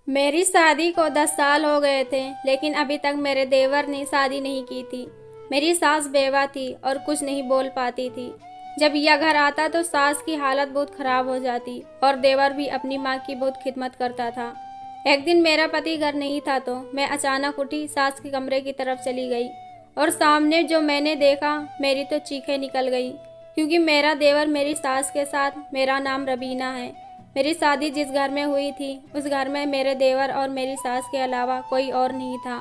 मेरी शादी को 10 साल हो गए थे, लेकिन अभी तक मेरे देवर ने शादी नहीं की थी। मेरी सास बेवा थी और कुछ नहीं बोल पाती थी। जब यह घर आता तो सास की हालत बहुत खराब हो जाती और देवर भी अपनी माँ की बहुत खिदमत करता था। एक दिन मेरा पति घर नहीं था तो मैं अचानक उठी, सास के कमरे की तरफ चली गई और सामने जो मैंने देखा, मेरी तो चीखें निकल गई, क्योंकि मेरा देवर मेरी सास के साथ, मेरा नाम रबीना है। मेरी शादी जिस घर में हुई थी उस घर में मेरे देवर और मेरी सास के अलावा कोई और नहीं था।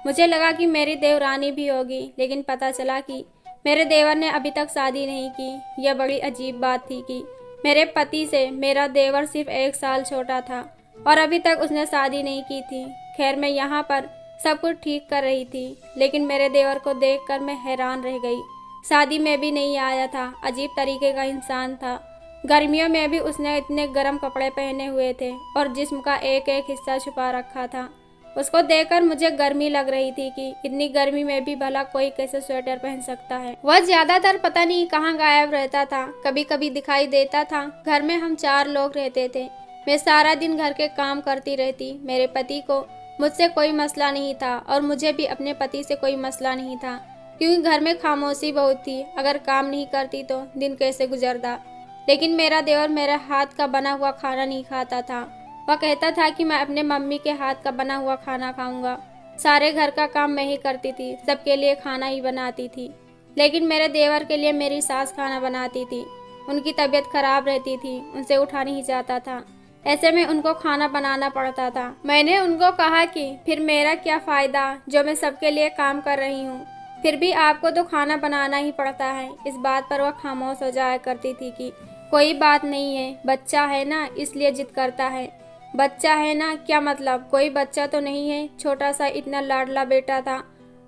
मुझे लगा कि मेरी देवरानी भी होगी, लेकिन पता चला कि मेरे देवर ने अभी तक शादी नहीं की। यह बड़ी अजीब बात थी कि मेरे पति से मेरा देवर सिर्फ 1 साल छोटा था और अभी तक उसने शादी नहीं की थी। खैर, मैं यहाँ पर सब कुछ ठीक कर रही थी, लेकिन मेरे देवर को देखकर मैं हैरान रह गई। शादी में भी नहीं आया था, अजीब तरीके का इंसान था। गर्मियों में भी उसने इतने गर्म कपड़े पहने हुए थे और जिस्म का एक एक हिस्सा छुपा रखा था। उसको देखकर मुझे गर्मी लग रही थी कि इतनी गर्मी में भी भला कोई कैसे स्वेटर पहन सकता है। वह ज्यादातर पता नहीं कहाँ गायब रहता था, कभी कभी दिखाई देता था। घर में हम 4 लोग रहते थे। मैं सारा दिन घर के काम करती रहती। मेरे पति को मुझसे कोई मसला नहीं था और मुझे भी अपने पति से कोई मसला नहीं था, क्योंकि घर में खामोशी बहुत थी। अगर काम नहीं करती तो दिन कैसे गुजरता। लेकिन मेरा देवर मेरे हाथ का बना हुआ खाना नहीं खाता था। वह कहता था कि मैं अपने मम्मी के हाथ का बना हुआ खाना खाऊंगा। सारे घर का काम मैं ही करती थी, सबके लिए खाना ही बनाती थी। लेकिन मेरे देवर के लिए मेरी सास खाना बनाती थी। उनकी तबीयत खराब रहती थी, उनसे उठा नहीं जाता था। ऐसे में उनको खाना बनाना पड़ता था। मैंने उनको कहा कि फिर मेरा क्या फ़ायदा, जो मैं सबके लिए काम कर रही हूँ, फिर भी आपको तो खाना बनाना ही पड़ता है। इस बात पर वह खामोश हो जाया करती थी कि कोई बात नहीं है, बच्चा है ना, इसलिए जिद करता है। बच्चा है ना, क्या मतलब, कोई बच्चा तो नहीं है। छोटा सा इतना लाडला बेटा था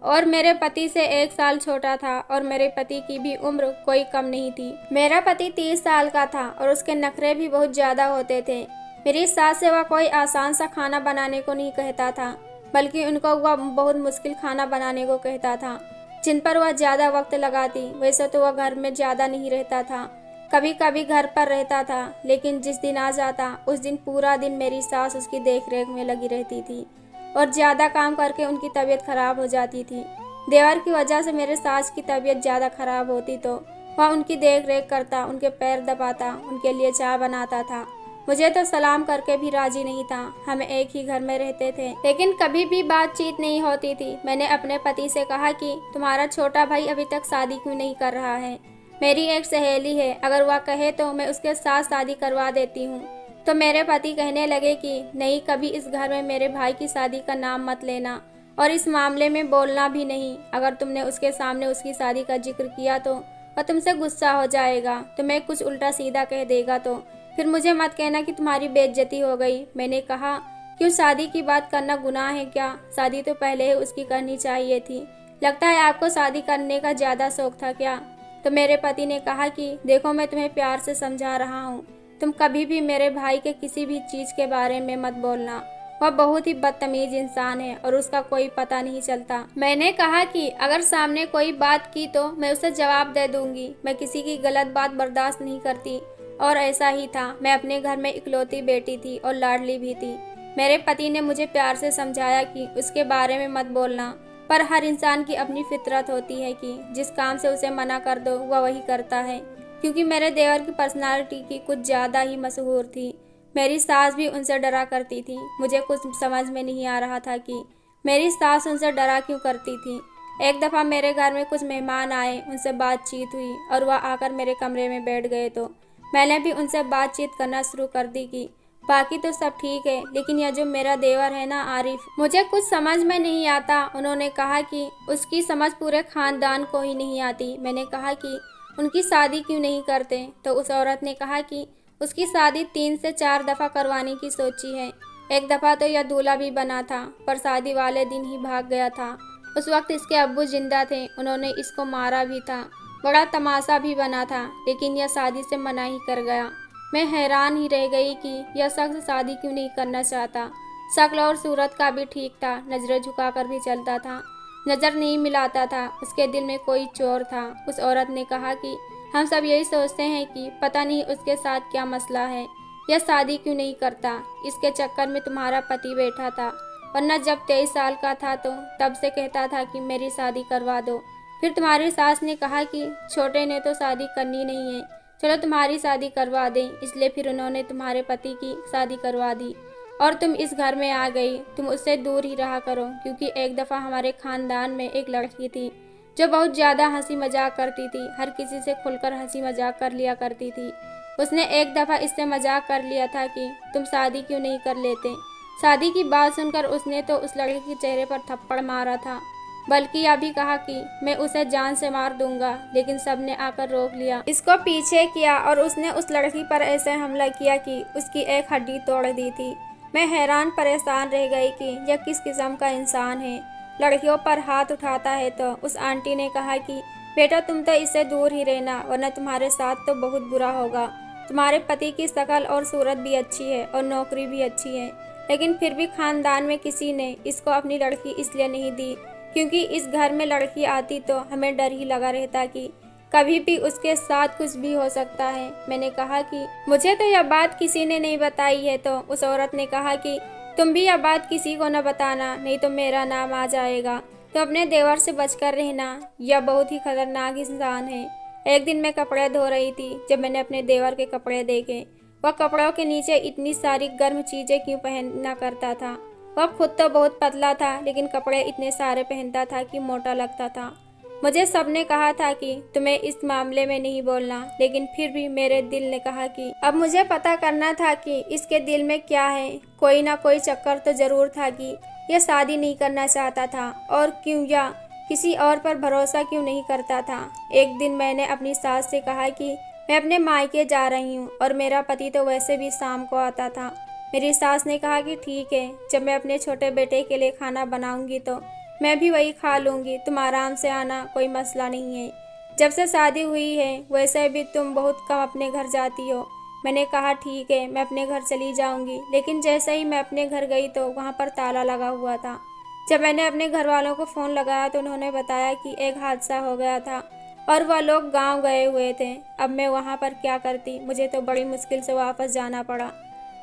और मेरे पति से 1 साल छोटा था और मेरे पति की भी उम्र कोई कम नहीं थी। मेरा पति 30 साल का था और उसके नखरे भी बहुत ज़्यादा होते थे। मेरी सास से वह कोई आसान सा खाना बनाने को नहीं कहता था, बल्कि उनको वह बहुत मुश्किल खाना बनाने को कहता था, जिन पर वह ज़्यादा वक्त लगाती। वैसे तो वह घर में ज़्यादा नहीं रहता था, कभी कभी घर पर रहता था, लेकिन जिस दिन आ जाता उस दिन पूरा दिन मेरी सास उसकी देखरेख में लगी रहती थी और ज़्यादा काम करके उनकी तबीयत खराब हो जाती थी। देवर की वजह से मेरे सास की तबीयत ज़्यादा खराब होती तो वह उनकी देखरेख करता, उनके पैर दबाता, उनके लिए चाय बनाता था। मुझे तो सलाम करके भी राजी नहीं था। हम एक ही घर में रहते थे, लेकिन कभी भी बातचीत नहीं होती थी। मैंने अपने पति से कहा कि तुम्हारा छोटा भाई अभी तक शादी क्यों नहीं कर रहा है। मेरी एक सहेली है, अगर वह कहे तो मैं उसके साथ शादी करवा देती हूँ। तो मेरे पति कहने लगे कि नहीं, कभी इस घर में मेरे भाई की शादी का नाम मत लेना और इस मामले में बोलना भी नहीं। अगर तुमने उसके सामने उसकी शादी का जिक्र किया तो वह तुमसे गुस्सा हो जाएगा, तुम्हें कुछ उल्टा सीधा कह देगा तो फिर मुझे मत कहना कि तुम्हारी बेइज्जती हो गई। मैंने कहा, क्यों, शादी की बात करना गुनाह है क्या? शादी तो पहले ही उसकी करनी चाहिए थी। लगता है आपको शादी करने का ज़्यादा शौक था क्या? तो मेरे पति ने कहा कि देखो, मैं तुम्हें प्यार से समझा रहा हूँ, तुम कभी भी मेरे भाई के किसी भी चीज़ के बारे में मत बोलना। वह बहुत ही बदतमीज इंसान है और उसका कोई पता नहीं चलता। मैंने कहा कि अगर सामने कोई बात की तो मैं उसे जवाब दे दूंगी। मैं किसी की गलत बात बर्दाश्त नहीं करती और ऐसा ही था। मैं अपने घर में इकलौती बेटी थी और लाडली भी थी। मेरे पति ने मुझे प्यार से समझाया कि उसके बारे में मत बोलना, पर हर इंसान की अपनी फितरत होती है कि जिस काम से उसे मना कर दो वह वही करता है। क्योंकि मेरे देवर की पर्सनालिटी की कुछ ज़्यादा ही मशहूर थी। मेरी सास भी उनसे डरा करती थी। मुझे कुछ समझ में नहीं आ रहा था कि मेरी सास उनसे डरा क्यों करती थी। एक दफ़ा मेरे घर में कुछ मेहमान आए, उनसे बातचीत हुई और वह आकर मेरे कमरे में बैठ गए तो मैंने भी उनसे बातचीत करना शुरू कर दी कि बाकी तो सब ठीक है, लेकिन यह जो मेरा देवर है ना, आरिफ, मुझे कुछ समझ में नहीं आता। उन्होंने कहा कि उसकी समझ पूरे खानदान को ही नहीं आती। मैंने कहा कि उनकी शादी क्यों नहीं करते, तो उस औरत ने कहा कि उसकी शादी 3 से 4 दफ़ा करवाने की सोची है। एक दफ़ा तो यह दूल्हा भी बना था, पर शादी वाले दिन ही भाग गया था। उस वक्त इसके अब्बू जिंदा थे, उन्होंने इसको मारा भी था। बड़ा तमाशा भी बना था, लेकिन यह शादी से मना ही कर गया। मैं हैरान ही रह गई कि यह शख्स शादी क्यों नहीं करना चाहता। शक्ल और सूरत का भी ठीक था, नजरें झुकाकर भी चलता था, नज़र नहीं मिलाता था। उसके दिल में कोई चोर था। उस औरत ने कहा कि हम सब यही सोचते हैं कि पता नहीं उसके साथ क्या मसला है। यह शादी क्यों नहीं करता? इसके चक्कर में तुम्हारा पति बैठा था, वरना जब 23 साल का था तो तब से कहता था कि मेरी शादी करवा दो। फिर तुम्हारी सास ने कहा कि छोटे ने तो शादी करनी नहीं है, चलो तुम्हारी शादी करवा दें, इसलिए फिर उन्होंने तुम्हारे पति की शादी करवा दी और तुम इस घर में आ गई। तुम उससे दूर ही रहा करो, क्योंकि एक दफ़ा हमारे खानदान में एक लड़की थी जो बहुत ज़्यादा हंसी मजाक करती थी, हर किसी से खुलकर हंसी मजाक कर लिया करती थी। उसने एक दफ़ा इससे मजाक कर लिया था कि तुम शादी क्यों नहीं कर लेते। शादी की बात सुनकर उसने तो उस लड़के के चेहरे पर थप्पड़ मारा था, बल्कि यह भी कहा कि मैं उसे जान से मार दूंगा, लेकिन सबने आकर रोक लिया, इसको पीछे किया और उसने उस लड़की पर ऐसे हमला किया कि उसकी एक हड्डी तोड़ दी थी। मैं हैरान परेशान रह गई कि यह किस किस्म का इंसान है, लड़कियों पर हाथ उठाता है। तो उस आंटी ने कहा कि बेटा तुम तो इससे दूर ही रहना, वरना तुम्हारे साथ तो बहुत बुरा होगा। तुम्हारे पति की शक्ल और सूरत भी अच्छी है और नौकरी भी अच्छी है, लेकिन फिर भी खानदान में किसी ने इसको अपनी लड़की इसलिए नहीं दी क्योंकि इस घर में लड़की आती तो हमें डर ही लगा रहता कि कभी भी उसके साथ कुछ भी हो सकता है। मैंने कहा कि मुझे तो यह बात किसी ने नहीं बताई है। तो उस औरत ने कहा कि तुम भी यह बात किसी को न बताना, नहीं तो मेरा नाम आ जाएगा। तो अपने देवर से बचकर रहना, यह बहुत ही खतरनाक इंसान है। एक दिन मैं कपड़े धो रही थी, जब मैंने अपने देवर के कपड़े देखे। वह कपड़ों के नीचे इतनी सारी गर्म चीज़ें क्यों पहनना करता था। वह खुद तो बहुत पतला था, लेकिन कपड़े इतने सारे पहनता था कि मोटा लगता था। मुझे सबने कहा था कि तुम्हें इस मामले में नहीं बोलना, लेकिन फिर भी मेरे दिल ने कहा कि अब मुझे पता करना था कि इसके दिल में क्या है। कोई ना कोई चक्कर तो जरूर था कि यह शादी नहीं करना चाहता था, और क्यों या किसी और पर भरोसा क्यों नहीं करता था। एक दिन मैंने अपनी सास से कहा कि मैं अपने मायके जा रही हूँ और मेरा पति तो वैसे भी शाम को आता था। मेरी सास ने कहा कि ठीक है, जब मैं अपने छोटे बेटे के लिए खाना बनाऊंगी तो मैं भी वही खा लूँगी, तुम आराम से आना, कोई मसला नहीं है। जब से शादी हुई है वैसे भी तुम बहुत कम अपने घर जाती हो। मैंने कहा ठीक है, मैं अपने घर चली जाऊंगी, लेकिन जैसे ही मैं अपने घर गई तो वहाँ पर ताला लगा हुआ था। जब मैंने अपने घर वालों को फ़ोन लगाया तो उन्होंने बताया कि एक हादसा हो गया था और वह लोग गाँव गए हुए थे। अब मैं वहाँ पर क्या करती, मुझे तो बड़ी मुश्किल से वापस जाना पड़ा।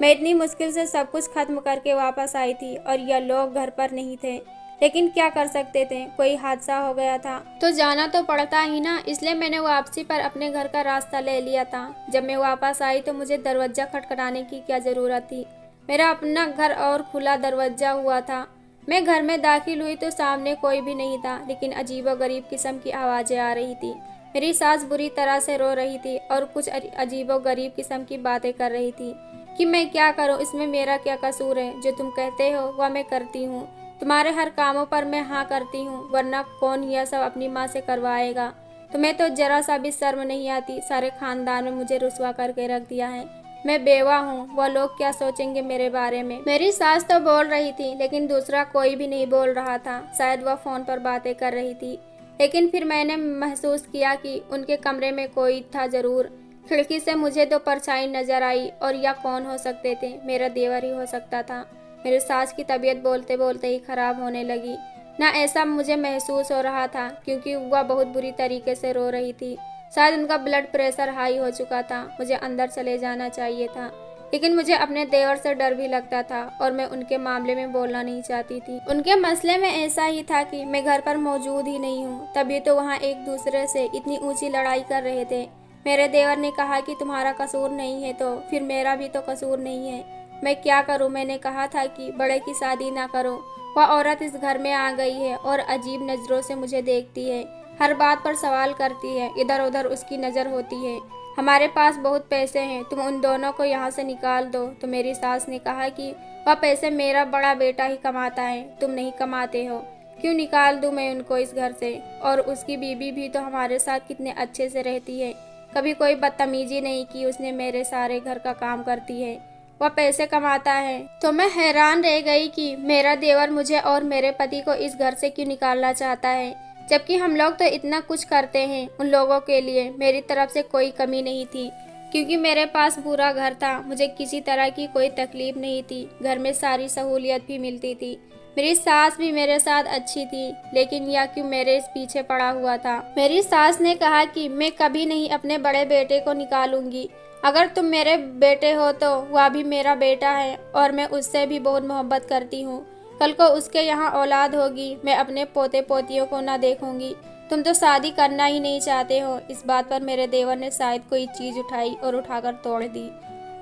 मैं इतनी मुश्किल से सब कुछ खत्म करके वापस आई थी और यह लोग घर पर नहीं थे, लेकिन क्या कर सकते थे, कोई हादसा हो गया था तो जाना तो पड़ता ही ना। इसलिए मैंने वापसी पर अपने घर का रास्ता ले लिया था। जब मैं वापस आई तो मुझे दरवाज़ा खटखटाने की क्या ज़रूरत थी, मेरा अपना घर और खुला दरवाज़ा हुआ था। मैं घर में दाखिल हुई तो सामने कोई भी नहीं था, लेकिन अजीबोगरीब किस्म की आवाज़ें आ रही थी। मेरी सास बुरी तरह से रो रही थी और कुछ अजीबोगरीब किस्म की बातें कर रही थी कि मैं क्या करूं, इसमें मेरा क्या कसूर है, जो तुम कहते हो वह मैं करती हूँ, तुम्हारे हर कामों पर मैं हाँ करती हूँ, वरना कौन यह सब अपनी माँ से करवाएगा। तुम्हें तो जरा सा भी शर्म नहीं आती, सारे खानदान में मुझे रुसवा करके रख दिया है। मैं बेवा हूँ, वह लोग क्या सोचेंगे मेरे बारे में। मेरी सास तो बोल रही थी, लेकिन दूसरा कोई भी नहीं बोल रहा था। शायद वह फ़ोन पर बातें कर रही थी, लेकिन फिर मैंने महसूस किया कि उनके कमरे में कोई था ज़रूर। खिड़की से मुझे दो परछाई नजर आई, और यह कौन हो सकते थे, मेरा देवर ही हो सकता था। मेरी सास की तबीयत बोलते बोलते ही खराब होने लगी। ना ऐसा मुझे महसूस हो रहा था, क्योंकि वह बहुत बुरी तरीके से रो रही थी। शायद उनका ब्लड प्रेशर हाई हो चुका था। मुझे अंदर चले जाना चाहिए था, लेकिन मुझे अपने देवर से डर भी लगता था और मैं उनके मामले में बोलना नहीं चाहती थी। उनके मसले में ऐसा ही था कि मैं घर पर मौजूद ही नहीं हूँ, तभी तो वहाँ एक दूसरे से इतनी ऊंची लड़ाई कर रहे थे। मेरे देवर ने कहा कि तुम्हारा कसूर नहीं है, तो फिर मेरा भी तो कसूर नहीं है, मैं क्या करूं। मैंने कहा था कि बड़े की शादी ना करो। वह औरत इस घर में आ गई है और अजीब नज़रों से मुझे देखती है, हर बात पर सवाल करती है, इधर उधर उसकी नज़र होती है। हमारे पास बहुत पैसे हैं, तुम उन दोनों को यहाँ से निकाल दो। तो मेरी सास ने कहा कि वह पैसे मेरा बड़ा बेटा ही कमाता है, तुम नहीं कमाते हो, क्यों निकाल दूँ मैं उनको इस घर से। और उसकी बीबी भी तो हमारे साथ कितने अच्छे से रहती है, कभी कोई बदतमीजी नहीं की उसने, मेरे सारे घर का काम करती है, वह पैसे कमाता है। तो मैं हैरान रह गई कि मेरा देवर मुझे और मेरे पति को इस घर से क्यों निकालना चाहता है, जबकि हम लोग तो इतना कुछ करते हैं उन लोगों के लिए। मेरी तरफ से कोई कमी नहीं थी, क्योंकि मेरे पास पूरा घर था, मुझे किसी तरह की कोई तकलीफ नहीं थी, घर में सारी सहूलियत भी मिलती थी। मेरी सास भी मेरे साथ अच्छी थी, लेकिन यह क्यों मेरे इस पीछे पड़ा हुआ था। मेरी सास ने कहा कि मैं कभी नहीं अपने बड़े बेटे को निकालूंगी, अगर तुम मेरे बेटे हो तो वह भी मेरा बेटा है और मैं उससे भी बहुत मोहब्बत करती हूँ। कल को उसके यहाँ औलाद होगी, मैं अपने पोते पोतियों को ना देखूंगी। तुम तो शादी करना ही नहीं चाहते हो। इस बात पर मेरे देवर ने शायद कोई चीज़ उठाई और उठाकर तोड़ दी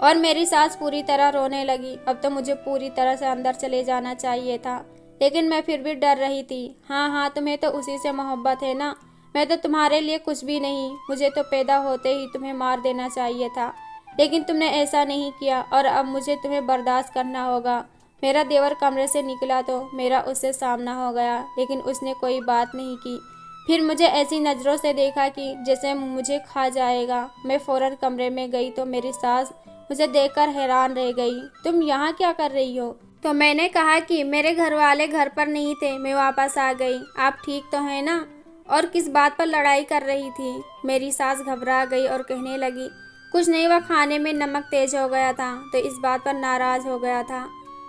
और मेरी सास पूरी तरह रोने लगी। अब तो मुझे पूरी तरह से अंदर चले जाना चाहिए था, लेकिन मैं फिर भी डर रही थी। हाँ हाँ, तुम्हें तो उसी से मोहब्बत है ना। मैं तो तुम्हारे लिए कुछ भी नहीं। मुझे तो पैदा होते ही तुम्हें मार देना चाहिए था, लेकिन तुमने ऐसा नहीं किया और अब मुझे तुम्हें बर्दाश्त करना होगा। मेरा देवर कमरे से निकला तो मेरा उससे सामना हो गया, लेकिन उसने कोई बात नहीं की। फिर मुझे ऐसी नज़रों से देखा कि जैसे मुझे खा जाएगा। मैं फ़ौरन कमरे में गई तो मेरी सास मुझे देखकर हैरान रह गई। तुम यहाँ क्या कर रही हो? तो मैंने कहा कि मेरे घर वाले घर पर नहीं थे, मैं वापस आ गई। आप ठीक तो हैं ना? और किस बात पर लड़ाई कर रही थी? मेरी सास घबरा गई और कहने लगी, कुछ नहीं, वह खाने में नमक तेज हो गया था तो इस बात पर नाराज़ हो गया था।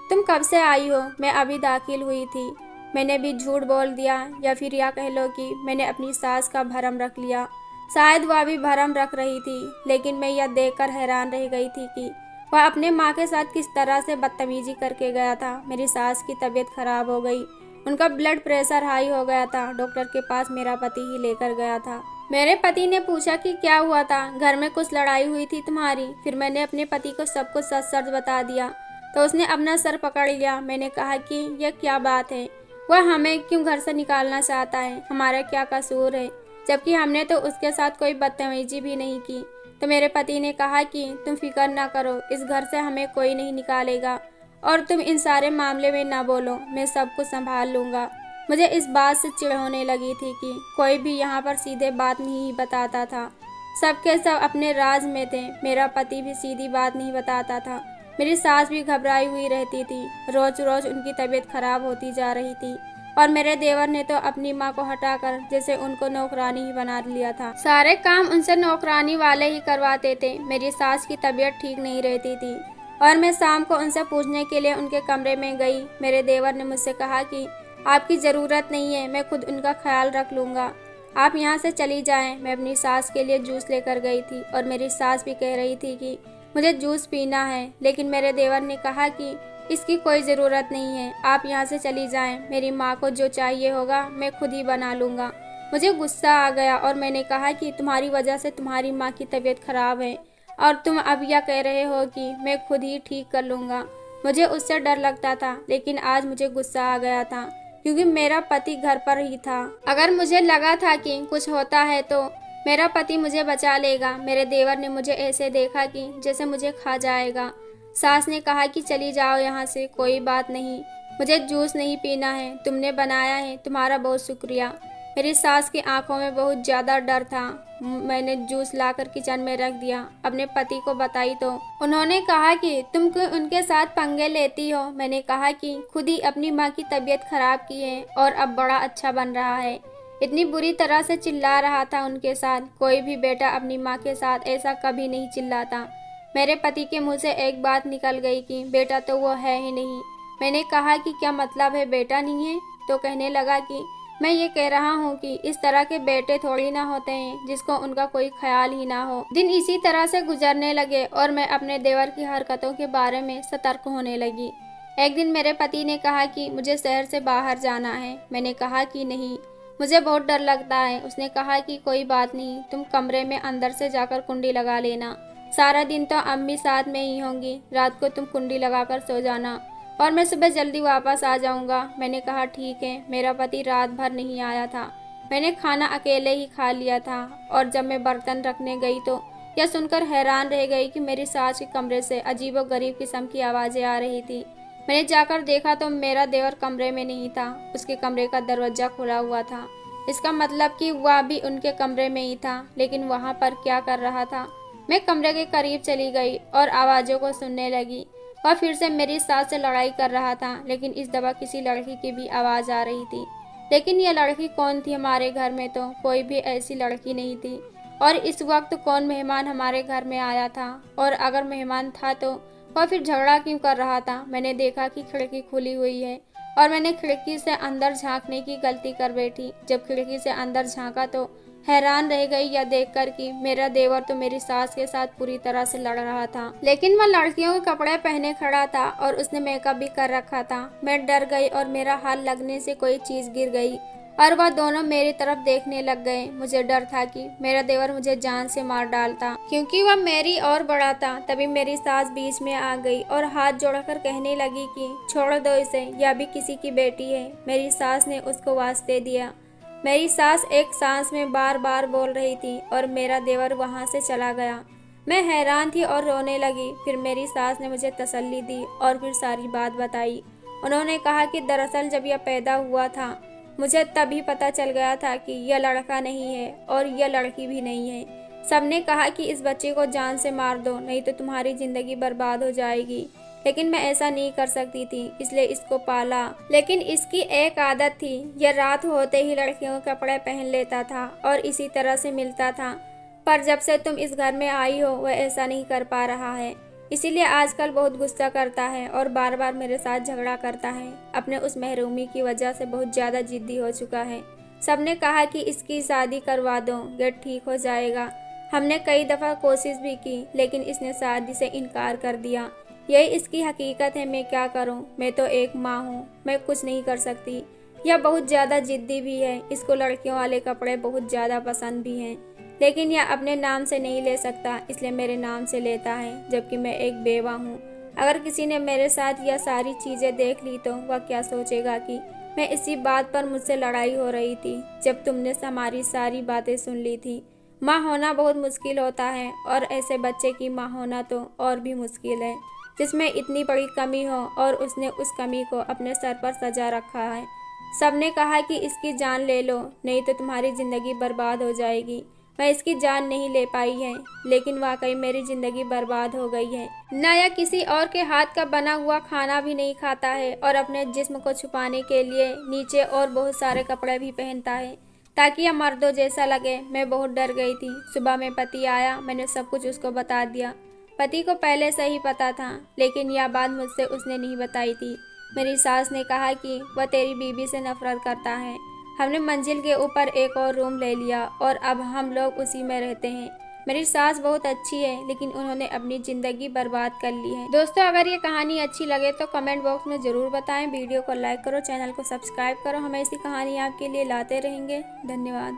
तुम कब से आई हो? मैं अभी दाखिल हुई थी। मैंने भी झूठ बोल दिया, या फिर यह कह लो कि मैंने अपनी सास का भरम रख लिया। शायद वह भी भरम रख रही थी, लेकिन मैं यह देखकर हैरान रह गई थी कि वह अपने माँ के साथ किस तरह से बदतमीजी करके गया था। मेरी सास की तबीयत खराब हो गई, उनका ब्लड प्रेशर हाई हो गया था। डॉक्टर के पास मेरा पति ही लेकर गया था। मेरे पति ने पूछा कि क्या हुआ था, घर में कुछ लड़ाई हुई थी तुम्हारी? फिर मैंने अपने पति को सब कुछ सच सच बता दिया तो उसने अपना सर पकड़ लिया। मैंने कहा कि यह क्या बात है, वह हमें क्यों घर से निकालना चाहता है? हमारा क्या कसूर है, जबकि हमने तो उसके साथ कोई बदतमीजी भी नहीं की। तो मेरे पति ने कहा कि तुम फिक्र ना करो, इस घर से हमें कोई नहीं निकालेगा और तुम इन सारे मामले में ना बोलो, मैं सब कुछ संभाल लूँगा। मुझे इस बात से चिढ़ होने लगी थी कि कोई भी यहाँ पर सीधे बात नहीं बताता था। सबके सब अपने राज में थे। मेरा पति भी सीधी बात नहीं बताता था। मेरी सास भी घबराई हुई रहती थी। रोज रोज उनकी तबीयत खराब होती जा रही थी और मेरे देवर ने तो अपनी माँ को हटाकर जैसे उनको नौकरानी ही बना लिया था। सारे काम उनसे नौकरानी वाले ही करवाते थे। मेरी सास की तबीयत ठीक नहीं रहती थी और मैं शाम को उनसे पूछने के लिए उनके कमरे में गई। मेरे देवर ने मुझसे कहा कि आपकी ज़रूरत नहीं है, मैं खुद उनका ख्याल रख लूँगा, आप यहाँ से चली जाएं। मैं अपनी सास के लिए जूस लेकर गई थी और मेरी सास भी कह रही थी कि मुझे जूस पीना है, लेकिन मेरे देवर ने कहा कि इसकी कोई ज़रूरत नहीं है, आप यहाँ से चली जाएं। मेरी माँ को जो चाहिए होगा मैं खुद ही बना लूँगा। मुझे गुस्सा आ गया और मैंने कहा कि तुम्हारी वजह से तुम्हारी माँ की तबीयत खराब है और तुम अब यह कह रहे हो कि मैं खुद ही ठीक कर लूँगा। मुझे उससे डर लगता था, लेकिन आज मुझे गुस्सा आ गया था क्योंकि मेरा पति घर पर ही था। अगर मुझे लगा था कि कुछ होता है तो मेरा पति मुझे बचा लेगा। मेरे देवर ने मुझे ऐसे देखा कि जैसे मुझे खा जाएगा। सास ने कहा कि चली जाओ यहाँ से, कोई बात नहीं, मुझे जूस नहीं पीना है, तुमने बनाया है, तुम्हारा बहुत शुक्रिया। मेरी सास की आंखों में बहुत ज़्यादा डर था। मैंने जूस लाकर किचन में रख दिया, अपने पति को बताई तो उन्होंने कहा कि तुम क्यों उनके साथ पंगे लेती हो। मैंने कहा कि खुद ही अपनी माँ की तबीयत खराब की है और अब बड़ा अच्छा बन रहा है। इतनी बुरी तरह से चिल्ला रहा था उनके साथ। कोई भी बेटा अपनी माँ के साथ ऐसा कभी नहीं चिल्लाता। मेरे पति के मुँह से एक बात निकल गई कि बेटा तो वो है ही नहीं। मैंने कहा कि क्या मतलब है बेटा नहीं है? तो कहने लगा कि मैं ये कह रहा हूँ कि इस तरह के बेटे थोड़ी ना होते हैं जिसको उनका कोई ख्याल ही ना हो। दिन इसी तरह से गुजरने लगे और मैं अपने देवर की हरकतों के बारे में सतर्क होने लगी। एक दिन मेरे पति ने कहा कि मुझे शहर से बाहर जाना है। मैंने कहा कि नहीं, मुझे बहुत डर लगता है। उसने कहा कि कोई बात नहीं, तुम कमरे में अंदर से जाकर कुंडी लगा लेना, सारा दिन तो अम्मी साथ में ही होंगी, रात को तुम कुंडी लगाकर सो जाना और मैं सुबह जल्दी वापस आ जाऊंगा। मैंने कहा ठीक है। मेरा पति रात भर नहीं आया था। मैंने खाना अकेले ही खा लिया था और जब मैं बर्तन रखने गई तो यह सुनकर हैरान रह गई कि मेरी सास के कमरे से अजीबोगरीब किस्म की आवाज़ें आ रही थी। मैंने जाकर देखा तो मेरा देवर कमरे में नहीं था, उसके कमरे का दरवाज़ा खुला हुआ था। इसका मतलब कि वह भी उनके कमरे में ही था, लेकिन वहाँ पर क्या कर रहा था? मैं कमरे के करीब चली गई और आवाज़ों को सुनने लगी। वह फिर से मेरी सास से लड़ाई कर रहा था, लेकिन इस दफ़ा किसी लड़की की भी आवाज़ आ रही थी। लेकिन यह लड़की कौन थी? हमारे घर में तो कोई भी ऐसी लड़की नहीं थी। और इस वक्त कौन मेहमान हमारे घर में आया था? और अगर मेहमान था तो वह फिर झगड़ा क्यों कर रहा था? मैंने देखा कि खिड़की खुली हुई है और मैंने खिड़की से अंदर झांकने की गलती कर बैठी। जब खिड़की से अंदर झांका तो हैरान रह गई यह देखकर कि मेरा देवर तो मेरी सास के साथ पूरी तरह से लड़ रहा था, लेकिन वह लड़कियों के कपड़े पहने खड़ा था और उसने मेकअप भी कर रखा था। मैं डर गई और मेरा हाथ लगने से कोई चीज गिर गई और वह दोनों मेरी तरफ देखने लग गए। मुझे डर था कि मेरा देवर मुझे जान से मार डालता, क्योंकि वह मेरी और बड़ा था। तभी मेरी सास बीच में आ गई और हाथ जोड़कर कहने लगी कि छोड़ दो इसे, यह भी किसी की बेटी है। मेरी सास ने उसको वास्ते दिया। मेरी सास एक सांस में बार बार बोल रही थी और मेरा देवर वहां से चला गया। मैं हैरान थी और रोने लगी। फिर मेरी सास ने मुझे तसल्ली दी और फिर सारी बात बताई। उन्होंने कहा कि दरअसल जब यह पैदा हुआ था, मुझे तभी पता चल गया था कि यह लड़का नहीं है और यह लड़की भी नहीं है। सबने कहा कि इस बच्चे को जान से मार दो, नहीं तो तुम्हारी जिंदगी बर्बाद हो जाएगी। लेकिन मैं ऐसा नहीं कर सकती थी, इसलिए इसको पाला। लेकिन इसकी एक आदत थी, यह रात होते ही लड़कियों के कपड़े पहन लेता था और इसी तरह से मिलता था। पर जब से तुम इस घर में आई हो, वह ऐसा नहीं कर पा रहा है। इसीलिए आजकल बहुत गुस्सा करता है और बार बार मेरे साथ झगड़ा करता है। अपने उस महरूमी की वजह से बहुत ज़्यादा जिद्दी हो चुका है। सबने कहा कि इसकी शादी करवा दो, ये ठीक हो जाएगा। हमने कई दफ़ा कोशिश भी की, लेकिन इसने शादी से इनकार कर दिया। यही इसकी हकीकत है। मैं क्या करूं? मैं तो एक माँ हूं, मैं कुछ नहीं कर सकती। यह बहुत ज़्यादा जिद्दी भी है। इसको लड़कियों वाले कपड़े बहुत ज़्यादा पसंद भी हैं, लेकिन यह अपने नाम से नहीं ले सकता, इसलिए मेरे नाम से लेता है, जबकि मैं एक बेवा हूँ। अगर किसी ने मेरे साथ यह सारी चीज़ें देख ली तो वह क्या सोचेगा कि मैं इसी बात पर मुझसे लड़ाई हो रही थी, जब तुमने हमारी सारी बातें सुन ली थी। माँ होना बहुत मुश्किल होता है और ऐसे बच्चे की माँ होना तो और भी मुश्किल है, जिसमें इतनी बड़ी कमी हो और उसने उस कमी को अपने सर पर सजा रखा है। सबने कहा कि इसकी जान ले लो, नहीं तो तुम्हारी ज़िंदगी बर्बाद हो जाएगी। मैं इसकी जान नहीं ले पाई है, लेकिन वाकई मेरी ज़िंदगी बर्बाद हो गई है। न यह किसी और के हाथ का बना हुआ खाना भी नहीं खाता है और अपने जिस्म को छुपाने के लिए नीचे और बहुत सारे कपड़े भी पहनता है, ताकि यह मर्दों जैसा लगे। मैं बहुत डर गई थी। सुबह में पति आया, मैंने सब कुछ उसको बता दिया। पति को पहले से ही पता था, लेकिन यह बात मुझसे उसने नहीं बताई थी। मेरी सास ने कहा कि वह तेरी बीवी से नफरत करता है। हमने मंजिल के ऊपर एक और रूम ले लिया और अब हम लोग उसी में रहते हैं। मेरी सास बहुत अच्छी है, लेकिन उन्होंने अपनी ज़िंदगी बर्बाद कर ली है। दोस्तों, अगर ये कहानी अच्छी लगे तो कमेंट बॉक्स में ज़रूर बताएं। वीडियो को लाइक करो, चैनल को सब्सक्राइब करो। हम ऐसी कहानी आपके लिए लाते रहेंगे। धन्यवाद।